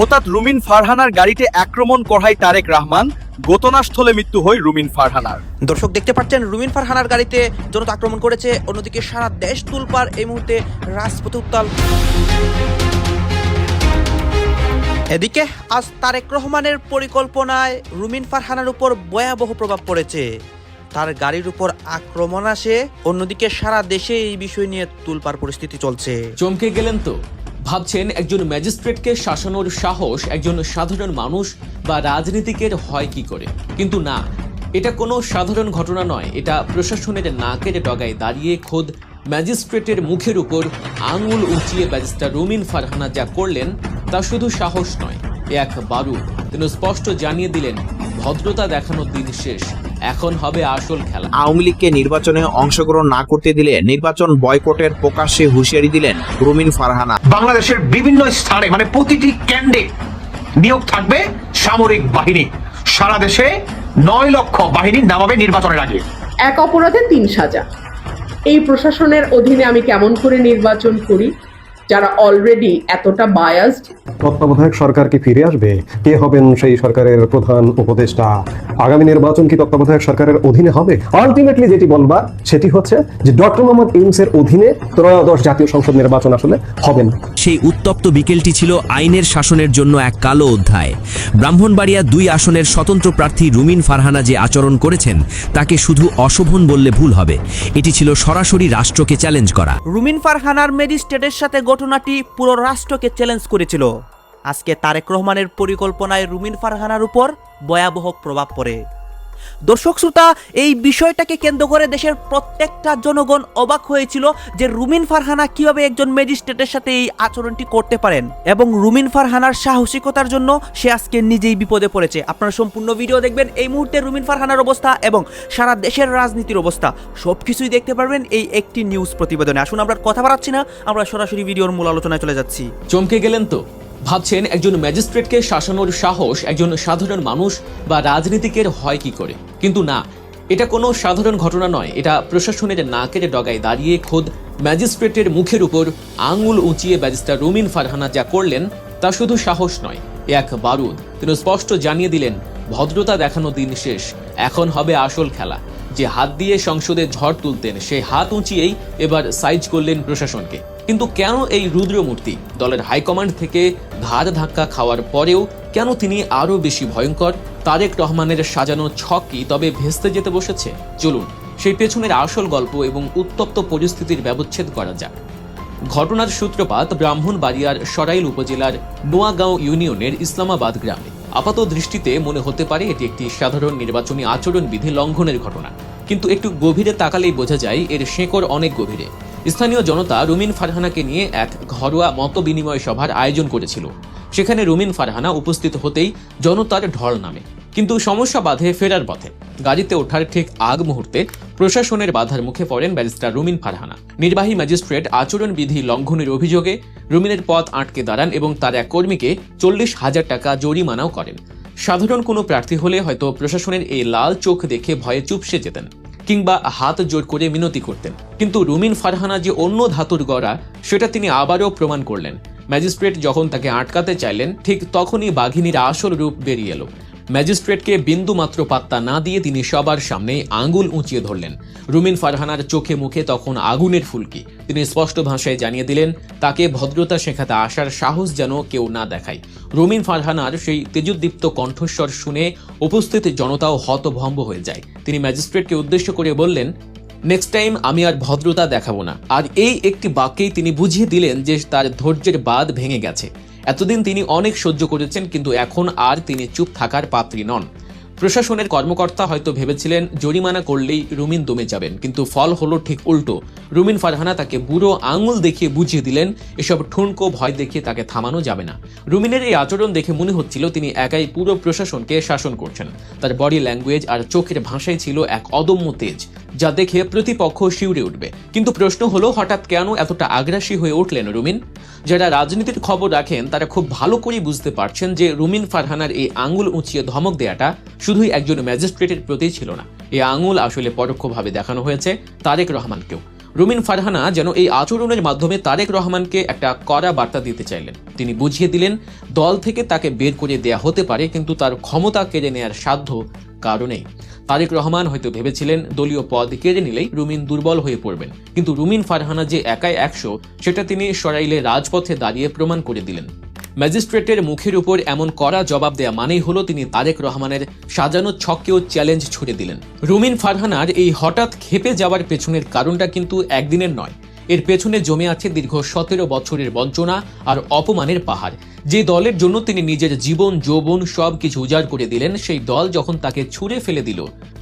হঠাৎ রুমিন ফারহানার গাড়িতে আক্রমণ করায় তারেক রহমান, ঘটনাস্থলে মৃত্যু হয় রুমিন ফারহানার। দর্শক দেখতে পাচ্ছেন রুমিন ফারহানার গাড়িতে জনতা আক্রমণ করেছে, অন্যদিকে সারা দেশ তুলপার। এই মুহূর্তে রাজপথে উত্তাল। এদিকে আজ তারেক রহমানের পরিকল্পনায় রুমিন ফারহানার উপর ভয়াবহ প্রভাব পড়েছে, তার গাড়ির উপর আক্রমণ আসে। অন্যদিকে সারা দেশে এই বিষয় নিয়ে তুলপার পরিস্থিতি চলছে। চমকে গেলেন তো? ভাবছেন একজন ম্যাজিস্ট্রেটকে শাসানোর সাহস একজন সাধারণ মানুষ বা রাজনীতিকের হয় কি করে? কিন্তু না, এটা কোনো সাধারণ ঘটনা নয়। এটা প্রশাসনের নাকের ডগায় দাঁড়িয়ে খোদ ম্যাজিস্ট্রেটের মুখের উপর আঙুল উঁচিয়ে ব্যারিস্টার রুমিন ফারহানা যা করলেন তা শুধু সাহস নয়, এক বারুদ। তিনি স্পষ্ট জানিয়ে দিলেন, ভদ্রতা দেখানোর দিন শেষ, এখন হবে আসল খেলা। আওয়ামী লীগকে নির্বাচনে অংশগ্রহণ না করতে দিলে নির্বাচন বয়কটের প্রকাশ্যে হুঁশিয়ারি দিলেন রুমিন ফারহানা। বাংলাদেশের বিভিন্ন স্থানে প্রতিটি কেন্দ্রে নিয়োগ থাকবে সামরিক বাহিনী। সারা দেশে 9 লক্ষ বাহিনী নামাবে নির্বাচনের আগে। এক অপরাধে 3 সাজা। এই প্রশাসনের অধীনে আমি কেমন করে নির্বাচন করি, যারা অলরেডি এতটা বায়াসড? তত্ত্বাবধায়ক সরকার কি ফিরে আসবে? কে হবেন সেই সরকারের প্রধান উপদেষ্টা? আগামী নির্বাচন কি তত্ত্বাবধায়ক সরকারের অধীনে হবে? আলটিমেটলি যেটি বলবার সেটি হচ্ছে যে ডক্টর মোহাম্মদ ইউনূসের অধীনে ত্রয়োদশ জাতীয় সংসদ নির্বাচন আসলে হবে না। সেই উত্তপ্ত বিকেলটি ছিল আইনের শাসনের জন্য এক কালো অধ্যায়। ব্রাহ্মণবাড়িয়া 2 আসনের স্বতন্ত্র প্রার্থী রুমিন ফারহানা যে আচরণ করেছেন তাকে শুধু অশোভন বললে ভুল হবে। এটি ছিল সরাসরি রাষ্ট্রকে চ্যালেঞ্জ করা। রুমিন ফারহানার ম্যাজিস্ট্রেটের সাথে ঘটনাটি পুরো রাষ্ট্রকে চ্যালেঞ্জ করেছিল। আজকে তারেক রহমানের পরিকল্পনায় রুমিন ফারহানার উপর ভয়াবহ প্রভাব পড়ে। দর্শক শ্রোতা, এই বিষয়টাকে কেন্দ্র করে দেশের প্রত্যেকটা জনগণ অবাক হয়েছিল যে রুমিন ফারহানা কিভাবে একজন ম্যাজিস্ট্রেটের সাথে এই আচরণটি করতে পারেন, এবং রুমিন ফারহানার সাহসিকতার জন্য সে আজকে নিজেই বিপদে পড়েছে। আপনারা সম্পূর্ণ ভিডিও দেখবেন। এই মুহূর্তে রুমিন ফারহানার অবস্থা এবং সারা দেশের রাজনীতির অবস্থা সবকিছুই দেখতে পারবেন এই একটি নিউজ প্রতিবেদনে। আসুন আমরা কথা বাড়াচ্ছি না, আমরা সরাসরি ভিডিওর মূল আলোচনায় চলে যাচ্ছি। চমকে গেলেন তো? ভাবছেন একজন ম্যাজিস্ট্রেটকে শাসানোর সাহস একজন সাধারণ মানুষ বা রাজনীতিকের হয় কি করে? কিন্তু না, এটা কোনো সাধারণ ঘটনা নয়। এটা প্রশাসনের নাকের ডগায় দাঁড়িয়ে খোদ ম্যাজিস্ট্রেটের মুখের উপর আঙুল উঁচিয়ে ব্যারিস্টার রুমিন ফারহানা যা করলেন তা শুধু সাহস নয়, এক বারুদ। তিনি স্পষ্ট জানিয়ে দিলেন, ভদ্রতা দেখানোর দিন শেষ, এখন হবে আসল খেলা। যে হাত দিয়ে সংসদে ঝড় তুলতেন সেই হাত উঁচিয়েই এবার সাইজ করলেন প্রশাসনকে। কিন্তু কেন এই রুদ্রমূর্তি? দলের হাইকমান্ড থেকে ঘাড় ধাক্কা খাওয়ার পরেও কেন তিনি আরো বেশি ভয়ঙ্কর? তারেক রহমানের সাজানো ছক কি তবে ভেস্তে যেতে বসেছে? চলুন সেই পেছনের আসল গল্প এবং উত্তপ্ত পরিস্থিতির ব্যবচ্ছেদ করা যাক। ঘটনার সূত্রপাত ব্রাহ্মণবাড়িয়ার সরাইল উপজেলার নোয়াগাঁও ইউনিয়নের ইসলামাবাদ গ্রামে। আপাত দৃষ্টিতে মনে হতে পারে এটি একটি সাধারণ নির্বাচনী আচরণবিধি লঙ্ঘনের ঘটনা, কিন্তু একটু গভীরে তাকালেই বোঝা যায় এর শেকড় অনেক গভীরে। স্থানীয় জনতা রুমিন ফারহানাকে নিয়ে এক ঘরোয়া মত বিনিময় সভার আয়োজন করেছিল। সেখানে রুমিন ফারহানা উপস্থিত হতেই জনতার ঢল নামে, কিন্তু সমস্যা বাধে ফেরার পথে। গাড়িতে ওঠার ঠিক আগ মুহূর্তে প্রশাসনের বাধার মুখে পড়েন ব্যারিস্টার রুমিন ফারহানা। নির্বাহী ম্যাজিস্ট্রেট আচরণবিধি লঙ্ঘনের অভিযোগে রুমিনের পথ আটকে দাঁড়ান এবং তার এক কর্মীকে 40,000 টাকা জরিমানাও করেন। সাধারণ কোনো প্রার্থী হলে হয়তো প্রশাসনের এই লাল চোখ দেখে ভয়ে চুপসে যেতেন কিংবা হাত জোর করে মিনতি করতেন, কিন্তু রুমিন ফারহানা যে অন্য ধাতুর গড়া সেটা তিনি আবারও প্রমাণ করলেন। ম্যাজিস্ট্রেট যখন তাকে আটকাতে চাইলেন ঠিক তখনই বাঘিনীর আসল রূপ বেরিয়ে এলো। ম্যাজিস্ট্রেটকে বিন্দু মাত্র পাত্তা না দিয়ে তিনি সবার সামনে আঙ্গুল উঁচিয়ে ধরলেন। রুমিন ফারহানার চোখে মুখে তখন আগুনের ফুলকি। তিনি স্পষ্ট ভাষায় জানিয়ে দিলেন তাকে ভদ্রতা শেখাতে আসার সাহস যেন কেউ না দেখায়। রুমিন ফারহানার সেই তেজোদ্দীপ্ত কণ্ঠস্বর শুনে উপস্থিত জনতাও হতভম্ব হয়ে যায়। তিনি ম্যাজিস্ট্রেটকে উদ্দেশ্য করে বললেন, নেক্সট টাইম আমি আর ভদ্রতা দেখাবো না। আর এই একটি বাক্যেই তিনি বুঝিয়ে দিলেন যে তার ধৈর্যের বাঁধ ভেঙে গেছে। এতদিন তিনি অনেক সহ্য করেছেন, কিন্তু এখন আর তিনি চুপ থাকার পাত্রী নন। প্রশাসনের কর্মকর্তা হয়তো ভেবেছিলেন জরিমানা করলেই রুমিন দমে যাবেন, কিন্তু ফল হলো ঠিক উল্টো। রুমিন ফারহানা তাকে বুড়ো আঙুল দেখিয়ে বুঝিয়ে দিলেন এসব ঠুনকো ভয় দেখিয়ে তাকে থামানো যাবে না। রুমিনের এই আচরণ দেখে মনে হচ্ছিল তিনি একাই পুরো প্রশাসনকে শাসন করছেন। তার বডি ল্যাঙ্গুয়েজ আর চোখের ভাষায় ছিল এক অদম্য তেজ, যা দেখে প্রতিপক্ষ শিউরে উঠবে। কিন্তু প্রশ্ন হলো, হঠাৎ কেন এতটা আগ্রাসী হয়ে উঠলেন রুমিন? যারা রাজনীতির খবর রাখেন তারা খুব ভালো করে বুঝতে পারছেন যে রুমিন ফারহানার এই আঙুল উঁচিয়ে ধমক দেয়াটা শুধুই একজন ম্যাজিস্ট্রেটের প্রতি ছিল না, এই আঙুল আসলে পরোক্ষভাবে দেখানো হয়েছে তারেক রহমানকেও। রুমিন ফারহানা যেন এই আচরণের মাধ্যমে তারেক রহমানকে একটা কড়া বার্তা দিতে চাইলেন। তিনি বুঝিয়ে দিলেন দল থেকে তাকে বের করে দেয়া হতে পারে, কিন্তু তার ক্ষমতা কেড়ে নেয়ার সাধ্য কারো নেই। তারেক রহমান হয়তো ভেবেছিলেন দলীয় পদ কেড়ে নিলেই রুমিন দুর্বল হয়ে পড়বেন, কিন্তু রুমিন ফারহানা যে একাই 100 সেটা তিনি সরাইলে রাজপথে দাঁড়িয়ে প্রমাণ করে দিলেন। ম্যাজিস্ট্রেটের মুখের উপর এমন কড়া জবাব দেয়া মানেই হলো তিনি তারেক রহমানের সাজানো ছককেও চ্যালেঞ্জ ছুড়ে দিলেন। রুমিন ফারহানার এই হঠাৎ খেপে যাওয়ার পেছনের কারণটা কিন্তু একদিনের নয়, এর পেছনে জমে আছে দীর্ঘ 17 বছরের বঞ্চনা আর অপমানের পাহাড়। যে দলের জন্য তিনি নিজের জীবন যৌবন সবকিছু উজাড় করে দিলেন, সেই দল যখন তাকে ছুঁড়ে ফেলে দিল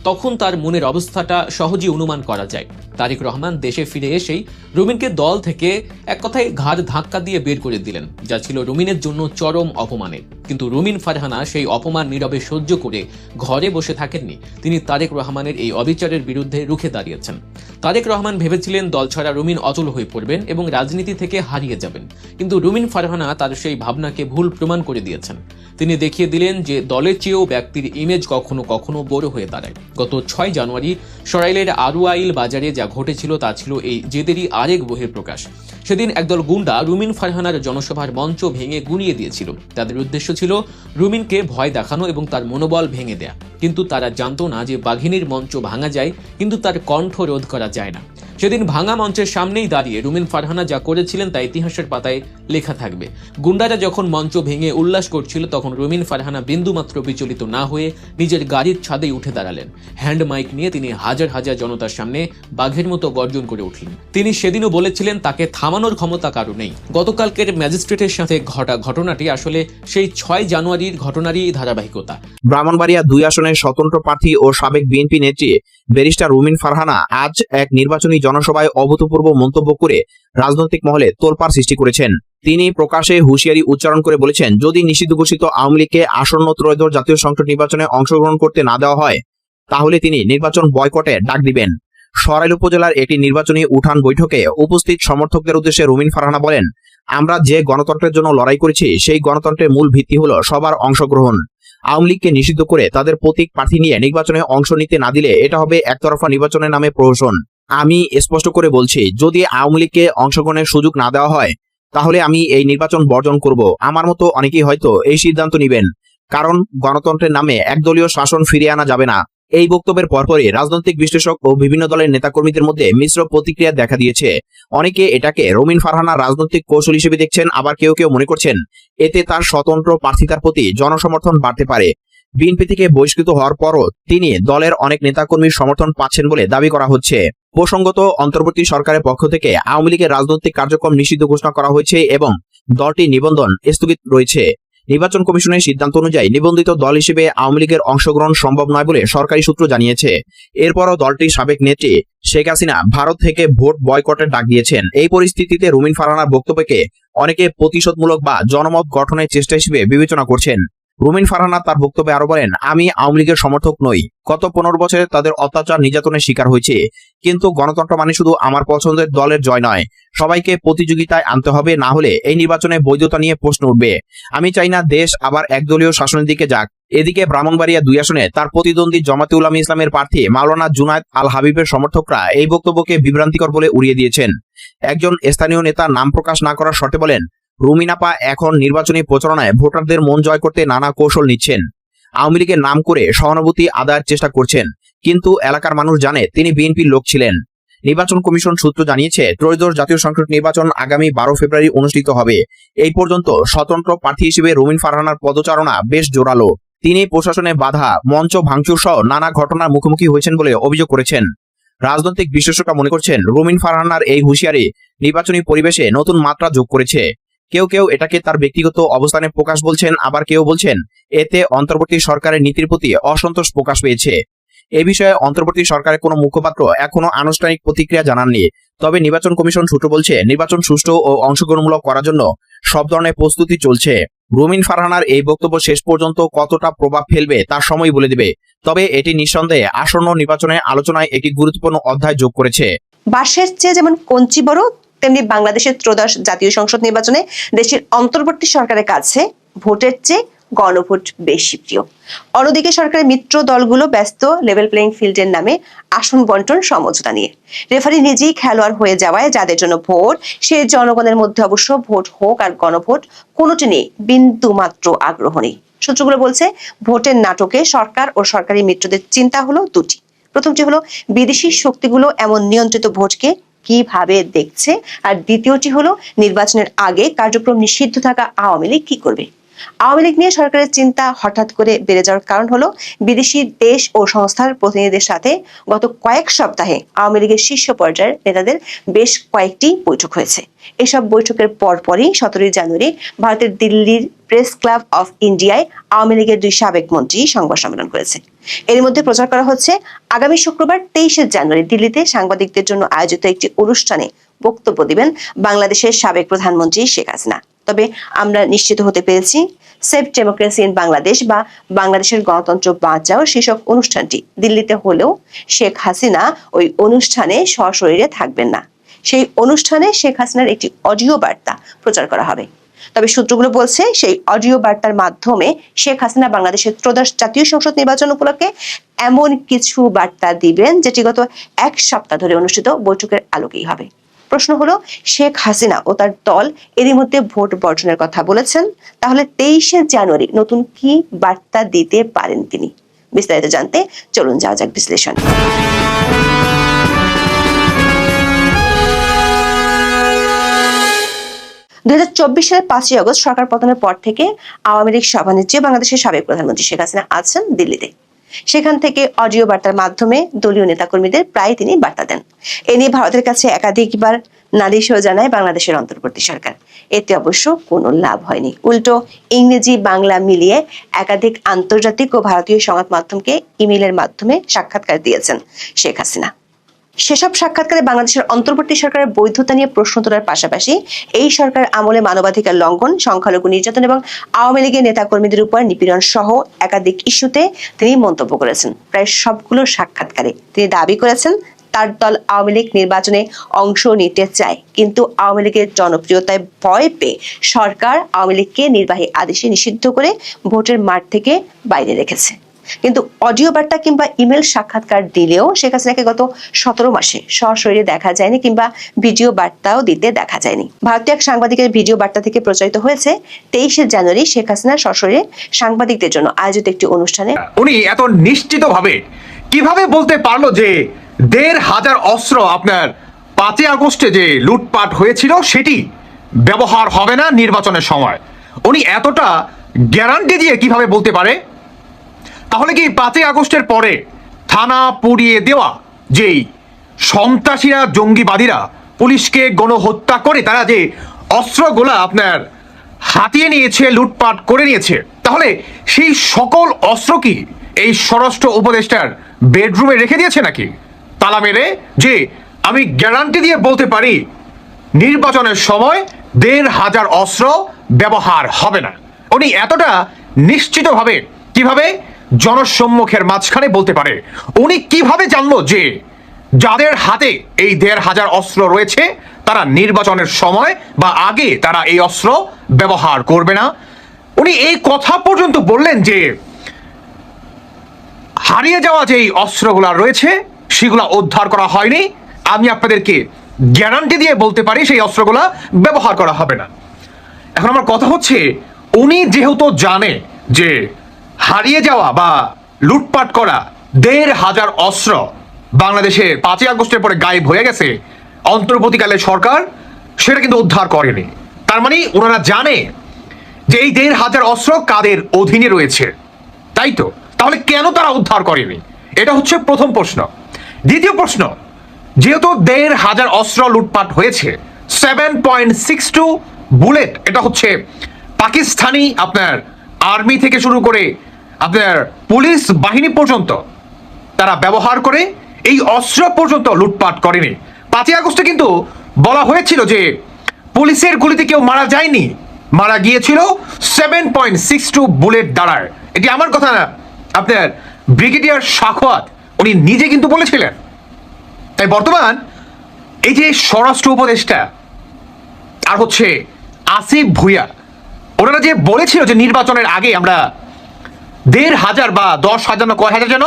তখন তার মনের অবস্থাটা সহজেই অনুমান করা যায়। তারেক রহমান দেশে ফিরে এসেই রুমিনকে দল থেকে এক কথায় ঘাড় ধাক্কা দিয়ে বের করে দিলেন, যা ছিল রুমিনের জন্য চরম অপমানের। কিন্তু রুমিন ফারহানা সেই অপমান নীরবে সহ্য করে ঘরে বসে থাকেননি, তিনি তারেক রহমানের এই অবিচারের বিরুদ্ধে রুখে দাঁড়িয়েছেন। তারেক রহমান ভেবেছিলেন দল ছাড়া রুমিন অচল হয়ে পড়বেন এবং রাজনীতি থেকে হারিয়ে যাবেন, কিন্তু রুমিন ফারহানা তার সেই ভাবনাকে ভুল প্রমাণ করে দিয়েছেন। তিনি দেখিয়ে দিলেন যে দলের চেয়েও ব্যক্তির ইমেজ কখনো কখনো বড় হয়ে দাঁড়ায়। গত 6 জানুয়ারি সরাইলের আরুয়াইল বাজারে যা ঘটেছিল তা ছিল এই জেদেরই আরেক বহিঃপ্রকাশ। সেদিন একদল গুন্ডা রুমিন ফারহানার জনসভার মঞ্চ ভেঙে গুঁড়িয়ে দিয়েছিল। তাদের উদ্দেশ্য ছিল রুমিনকে ভয় দেখানো এবং তার মনোবল ভেঙে দেয়া, কিন্তু তারা জানতো না যে বাঘিনীর মঞ্চ ভাঙা যায় কিন্তু তার কণ্ঠ রোধ করা যায় না। সেদিন ভাঙা মঞ্চের সামনেই দাঁড়িয়ে রুমিন ফারহানা যা করেছিলেন তা ইতিহাসের পাতায় লেখা থাকবে। গুন্ডারা যখন মঞ্চ ভেঙে উল্লাস করছিল তখন রুমিন ফারহানা বিন্দুমাত্র বিচলিত না হয়ে নিজের গাড়ির ছাদেই উঠে দাঁড়ালেন। হ্যান্ড মাইক নিয়ে তিনি হাজার হাজার জনতার সামনে বাঘের মতো গর্জন করে উঠলেন। তিনি সেদিনও বলেছিলেন তাকে থামানোর ক্ষমতা কারো নেই। গতকালকের ম্যাজিস্ট্রেটের সাথে ঘটা ঘটনাটি আসলে সেই 6 জানুয়ারির ঘটনারই ধারাবাহিকতা। ব্রাহ্মণবাড়িয়া 2 আসনের স্বতন্ত্র প্রার্থী ও সাবেক বিএনপি নেত্রী ব্যারিস্টার রুমিন ফারহানা আজ এক নির্বাচনী জনসভায় অভূতপূর্ব মন্তব্য করে রাজনৈতিক মহলে তোলপাড় সৃষ্টি করেছেন। তিনি প্রকাশ্যে হুঁশিয়ারি উচ্চারণ করে বলেছেন, যদি নিষিদ্ধ ঘোষিত আওয়ামী লীগকে আসন্ন ত্রয়োদশ জাতীয় সংসদ নির্বাচনে অংশগ্রহণ করতে না দেওয়া হয় তাহলে তিনি নির্বাচন বয়কটে ডাক দিবেন। সরাইল উপজেলার একটি নির্বাচনী উঠান বৈঠকে উপস্থিত সমর্থকদের উদ্দেশ্যে রুমিন ফারহানা বলেন, আমরা যে গণতন্ত্রের জন্য লড়াই করেছি সেই গণতন্ত্রের মূল ভিত্তি হলো সবার অংশগ্রহণ। আওয়ামী লীগকে নিষিদ্ধ করে তাদের প্রতীক প্রার্থী নিয়ে নির্বাচনে অংশ নিতে না দিলে এটা হবে একতরফা নির্বাচনের নামে প্রহসন। আমি স্পষ্ট করে বলছি, যদি আওয়ামী লীগকে অংশগ্রহণের সুযোগ না দেওয়া হয় তাহলে আমি এই নির্বাচন বর্জন করব। আমার মতো অনেকেই হয়তো এই সিদ্ধান্ত নেবেন, কারণ গণতন্ত্রের নামে একদলীয় শাসন ফিরিয়ে আনা যাবে না। এই বক্তব্যের পরপরই রাজনৈতিক বিশ্লেষক ও বিভিন্ন দলের নেতাকর্মীদের মধ্যে মিশ্র প্রতিক্রিয়া দেখা দিয়েছে। অনেকে এটাকে রুমিন ফারহানার রাজনৈতিক কৌশল হিসেবে দেখছেন, আবার কেউ কেউ মনে করছেন এতে তার স্বতন্ত্র প্রার্থিতার প্রতি জনসমর্থন বাড়তে পারে। বিএনপি থেকে বহিষ্কৃত হওয়ার পরও তিনি দলের অনেক নেতাকর্মীর সমর্থন পাচ্ছেন বলে দাবি করা হচ্ছে। প্রসঙ্গত, অন্তর্বর্তী সরকারের পক্ষ থেকে আওয়ামী লীগের রাজনৈতিক কার্যক্রম নিষিদ্ধ ঘোষণা করা হয়েছে এবং দলটির নিবন্ধন স্থগিত রয়েছে। নির্বাচন কমিশনের সিদ্ধান্ত অনুযায়ী নিবন্ধিত দল হিসেবে আওয়ামী লীগের অংশগ্রহণ সম্ভব নয় বলে সরকারি সূত্র জানিয়েছে। এরপরও দলটির সাবেক নেত্রী শেখ হাসিনা ভারত থেকে ভোট বয়কটের ডাক দিয়েছেন। এই পরিস্থিতিতে রুমিন ফারহানার বক্তব্যকে অনেকে প্রতিশোধমূলক বা জনমত গঠনের চেষ্টা হিসেবে বিবেচনা করছেন। রুমিন ফারহানা তার বক্তব্যে আরো বলেন, আমি আওয়ামী লীগের সমর্থক নই। গত 15 বছরে তাদের অত্যাচার নির্যাতনের শিকার হয়েছে, কিন্তু গণতন্ত্র মানে শুধু আমার পছন্দের দলের জয় নয়, সবাইকে প্রতিযোগিতায় আনতে হবে, না হলে এই নির্বাচনে বৈধতা নিয়ে প্রশ্ন উঠবে। আমি চাই না দেশ আবার একদলীয় শাসনের দিকে যাক। এদিকে ব্রাহ্মণবাড়িয়া 2 আসনে তার প্রতিদ্বন্দ্বী জামাতে উলামা ইসলামের প্রার্থী মাওলানা জুনায়েদ আল হাবিবের সমর্থকরা এই বক্তব্যকে বিভ্রান্তিকর বলে উড়িয়ে দিয়েছেন। একজন স্থানীয় নেতা নাম প্রকাশ না করার শর্তে বলেন, রুমিন আপা এখন নির্বাচনী প্রচারণায় ভোটারদের মন জয় করতে নানা কৌশল নিচ্ছেন। আওয়ামী লীগের নাম করে সহানুভূতি আদায়ের চেষ্টা করছেন, কিন্তু এলাকার মানুষ জানে তিনি বিএনপির লোক ছিলেন। নির্বাচন কমিশন সূত্র জানিয়েছে, ত্রয়োদশ জাতীয় সংসদ নির্বাচন আগামী 12 ফেব্রুয়ারি অনুষ্ঠিত হবে। এই পর্যন্ত স্বতন্ত্র প্রার্থী হিসেবে রুমিন ফারহানার পদচারণা বেশ জোরালো। তিনি প্রশাসনে বাধা, মঞ্চ ভাঙচুর সহ নানা ঘটনার মুখোমুখি হয়েছেন বলে অভিযোগ করেছেন। রাজনৈতিক বিশ্লেষকরা মনে করছেন, রুমিন ফারহানার এই হুঁশিয়ারি নির্বাচনী পরিবেশে নতুন মাত্রা যোগ করেছে। কেউ কেউ এটাকে তার ব্যক্তিগত অবস্থানের প্রকাশ বলছেন, আবার কেউ বলছেন এতে অন্তর্বর্তী সরকারের নীতির প্রতি অসন্তোষ প্রকাশ পেয়েছে। এ বিষয়ে অন্তর্বর্তী সরকারের কোনো মুখপাত্র এখনো আনুষ্ঠানিক প্রতিক্রিয়া জানাননি। তবে নির্বাচন কমিশন সূত্র বলছে, নির্বাচন সুষ্ঠু ও অংশগ্রহণমূলক করার জন্য সব ধরনের প্রস্তুতি চলছে। রুমিন ফারহানার এই বক্তব্য শেষ পর্যন্ত কতটা প্রভাব ফেলবে তার সময় বলে দেবে। তবে এটি নিঃসন্দেহে আসন্ন নির্বাচনের আলোচনায় একটি গুরুত্বপূর্ণ অধ্যায় যোগ করেছে। বাঁশের চেয়ে যেমন কঞ্চি বড়, তেমনি বাংলাদেশের ত্রয়োদশ জাতীয় সংসদ নির্বাচনে দেশের অন্তর্বর্তী সরকারের কাছে ভোটের চেয়ে গণভোট বেশি প্রিয়। অন্যদিকে সরকারের মিত্র দলগুলো ব্যস্ত লেভেল প্লেইং ফিল্ডের নামে আসন বন্টন সমঝোতা নিয়ে। রেফারি নিজেই খেলোয়াড় হয়ে যাওয়ায় যাদের জন্য ভোট, সে জনগণের মধ্যে অবশ্য ভোট হোক আর গণভোট কোনোটি নেই বিন্দু মাত্র আগ্রহ নেই। সূত্রগুলো বলছে ভোটের নাটকে সরকার ও সরকারি মিত্রদের চিন্তা হলো দুটি। প্রথমটি হলো বিদেশি শক্তিগুলো এমন নিয়ন্ত্রিত ভোটকে কিভাবে দেখছে, আর দ্বিতীয়টি হলো নির্বাচনের আগে কার্যক্রম নিষিদ্ধ থাকা আওয়ামী লীগ কি করবে। আওয়ামী লীগ নিয়ে সরকারের চিন্তা হঠাৎ করে বেড়ে যাওয়ার কারণ হলো বিদেশি দেশ ও সংস্থার প্রতিনিধিদের সাথে গত কয়েক সপ্তাহে আওয়ামী লীগের শীর্ষ পর্যায়ের নেতাদের বেশ কয়েকটি বৈঠক হয়েছে। এসব বৈঠকের পরপরই 17 জানুয়ারি ভারতের দিল্লির প্রেস ক্লাব অফ ইন্ডিয়ায় আওয়ামী লীগের 2 সাবেক মন্ত্রী সংবাদ সম্মেলন করেছে। এর মধ্যে প্রচার করা হচ্ছে আগামী শুক্রবার 23 জানুয়ারি দিল্লিতে সাংবাদিকদের জন্য আয়োজিত একটি অনুষ্ঠানে বক্তব্য দিবেন বাংলাদেশের সাবেক প্রধানমন্ত্রী শেখ হাসিনা। তবে আমরা নিশ্চিত হতে পেরেছি সেভ ডেমোক্রেসি ইন বাংলাদেশ বা বাংলাদেশের গণতন্ত্র বাঁচাও শীর্ষক অনুষ্ঠানটি দিল্লিতে হলেও শেখ হাসিনা ওই অনুষ্ঠানে সশরীরে থাকবেন না। সেই অনুষ্ঠানে শেখ হাসিনার একটি অডিও বার্তা প্রচার করা হবে। তবে সূত্রগুলো বলছে সেই অডিও বার্তার মাধ্যমে শেখ হাসিনা বাংলাদেশের ত্রয়োদশ জাতীয় সংসদ নির্বাচন উপলক্ষে এমন কিছু বার্তা দিবেন যেটি গত 1 সপ্তাহ ধরে অনুষ্ঠিত বৈঠকের আলোকেই হবে। প্রশ্ন হলো, শেখ হাসিনা ও তার দল এরই মধ্যে ভোট বর্জনের কথা বলেছেন, তাহলে 23 জানুয়ারি নতুন কি বার্তা দিতে পারেন তিনি? বিস্তারিত জানতে চলুন যাওয়া যাক বিশ্লেষণ। 2024 সালের 5 আগস্ট সরকার পতনের পর থেকে আওয়ামী লীগ সভানেত্রী বাংলাদেশের সাবেক প্রধানমন্ত্রী শেখ হাসিনা আছেন দিল্লিতে। সেখান থেকে অডিও বার্তার মাধ্যমে দলীয় নেতাকর্মীদের প্রায় তিনি বার্তা দেন। এ নিয়ে ভারতের কাছে একাধিকবার নালিশও জানায় বাংলাদেশের অন্তর্বর্তী সরকার। এতে অবশ্য কোনো লাভ হয়নি। উল্টো ইংরেজি বাংলা মিলিয়ে একাধিক আন্তর্জাতিক ও ভারতীয় সংবাদ মাধ্যমকে ইমেইলের মাধ্যমে সাক্ষাৎকার দিয়েছেন শেখ হাসিনা। সেসব সাক্ষাৎকারে বাংলাদেশের অন্তর্বর্তী সরকারের বৈধতা নিয়ে প্রশ্ন তোলার পাশাপাশি এই সরকার আমলে মানবাধিকার লঙ্ঘন, সংখ্যালঘু নির্যাতন এবং আওয়ামী লীগের নেতাকর্মীদের উপর নিপীড়ন সহ একাধিক ইস্যুতে তিনি মন্তব্য করেছেন। প্রায় সবগুলো সাক্ষাৎকারে তিনি দাবি করেছেন তার দল আওয়ামী লীগ নির্বাচনে অংশ নিতে চায়, কিন্তু আওয়ামী লীগের জনপ্রিয়তায় ভয় পেয়ে সরকার আওয়ামী লীগকে নির্বাহী আদেশে নিষিদ্ধ করে ভোটের মাঠ থেকে বাইরে রেখেছে। কিন্তু অডিও বার্তা কিংবা ইমেল সাক্ষাৎকার দিলেও শেখ হাসিনাকে গত 17 মাসে সশরীরে দেখা যায়নি কিংবা ভিডিও বার্তাও দিতে দেখা যায়নি। ভারতীয় এক সাংবাদিকের ভিডিও বার্তা থেকে প্রচারিত হয়েছে 23 জানুয়ারি শেখ হাসিনা সশরীরে সাংবাদিকদের জন্য আয়োজিত একটি অনুষ্ঠানে। উনি এত নিশ্চিতভাবে কিভাবে বলতে পারলো যে 1,500 অস্ত্র আপনার 5 আগস্টে যে লুটপাট হয়েছিল সেটি ব্যবহার হবে না নির্বাচনের সময়? উনি এতটা গ্যারান্টি দিয়ে কিভাবে বলতে পারে? তাহলে কি 5 আগস্টের পরে থানা পুড়িয়ে দেওয়া যেই সন্ত্রাসীরা, জঙ্গিবাদীরা পুলিশকে গণহত্যা করে তারা যে অস্ত্রগুলা আপনার হাতিয়ে নিয়েছে, লুটপাট করে নিয়েছে, তাহলে সেই সকল অস্ত্র কি এই স্বরাষ্ট্র উপদেষ্টার বেডরুমে রেখে দিয়েছে নাকি তালা মেরে? যে আমি গ্যারান্টি দিয়ে বলতে পারি নির্বাচনের সময় 1,500 অস্ত্র ব্যবহার হবে না। উনি এতটা নিশ্চিতভাবে কিভাবে জনসম্মুখের মাঝখানে বলতে পারে? উনি কিভাবে জানলো যে যাদের হাতে এই 1,500 অস্ত্র রয়েছে তারা নির্বাচনের সময় বা আগে তারা এই অস্ত্র ব্যবহার করবে না? উনি এই কথা পর্যন্ত বললেন যে হারিয়ে যাওয়া যে অস্ত্রগুলা রয়েছে সেগুলা উদ্ধার করা হয়নি। আমি আপনাদেরকে গ্যারান্টি দিয়ে বলতে পারি সেই অস্ত্রগুলা ব্যবহার করা হবে না। এখন আমার কথা হচ্ছে, উনি যেহেতু জানে যে হারিয়ে যাওয়া বা লুটপাট করা 1,500 অস্ত্র বাংলাদেশের 5 আগস্টের পরে গায়েব হয়ে গেছে, অন্তর্বর্তীকালের সরকার সেটা কিন্তু উদ্ধার করেনি। তার মানে ওনারা জানে যে এই 1,500 অস্ত্র কাদের অধীনে রয়েছে, তাই তো? তাহলে কেন তারা উদ্ধার করেনি? এটা হচ্ছে প্রথম প্রশ্ন। দ্বিতীয় প্রশ্ন, যেহেতু 1,500 অস্ত্র লুটপাট হয়েছে, 7.62 বুলেট, এটা হচ্ছে পাকিস্তানি আপনার আর্মি থেকে শুরু করে আপনার পুলিশ বাহিনী পর্যন্ত তারা ব্যবহার করে এই অস্ত্র পর্যন্ত লুটপাট করেনি। 5 আগস্টে কিন্তু বলা হয়েছিল যে পুলিশের গুলিতে কেউ মারা যায়নি, মারা গিয়েছিল 7.62 বুলেট দ্বারা। এটি আমার কথা না, আপনার ব্রিগেডিয়ার সাখওয়াত উনি নিজে কিন্তু বলেছিলেন। তাই বর্তমান এই যে স্বরাষ্ট্র উপদেষ্টা আর হচ্ছে আসিফ ভুঁইয়া, ওনারা যে বলেছিল যে নির্বাচনের আগে আমরা ১,৫০০ বা ১০,০০০ না কয় হাজার যেন।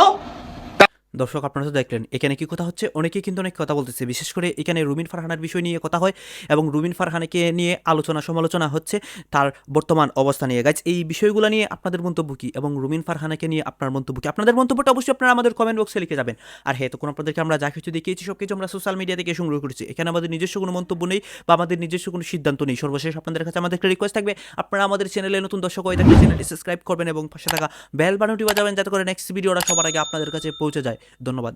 দর্শক আপনারা তো দেখলেন এখানে কি কথা হচ্ছে, অনেকেই কিন্তু অনেক কথা বলতেছে, বিশেষ করে এখানে রুমিন ফারহানার বিষয় নিয়ে কথা হয় এবং রুমিন ফারহানাকে নিয়ে আলোচনা সমালোচনা হচ্ছে তার বর্তমান অবস্থা নিয়ে। গাইজ এই বিষয়গুলো নিয়ে আপনাদের মন্তব্য কি এবং রুমিন ফারহানাকে নিয়ে আপনার মন্তব্য কি? আপনাদের মন্তব্যটা অবশ্যই আপনারা আমাদের কমেন্ট বক্সে লিখে যাবেন। আর হ্যাঁ, তখন আপনাদেরকে আমরা যা কিছু দেখিয়েছি সব কিছু আমরা সোশ্যাল মিডিয়া থেকে সংগ্রহ করেছি, এখানে আমাদের নিজস্ব কোনো মন্তব্য নেই বা আমাদের নিজস্ব কোনো সিদ্ধান্ত নেই। সর্বশেষ আপনাদের কাছে আমাদের একটা রিকোয়েস্ট থাকবে, আপনারা আমাদের চ্যানেলে নতুন দর্শক হয়ে থাকলে চ্যানেলটি সাবস্ক্রাইব করবেন এবং পাশে থাকা বেল বাটনটি বাজাবেন যাতে করে নেক্সট ভিডিওটা সবার আগে আপনাদের কাছে পৌঁছে যায়। ধন্যবাদ।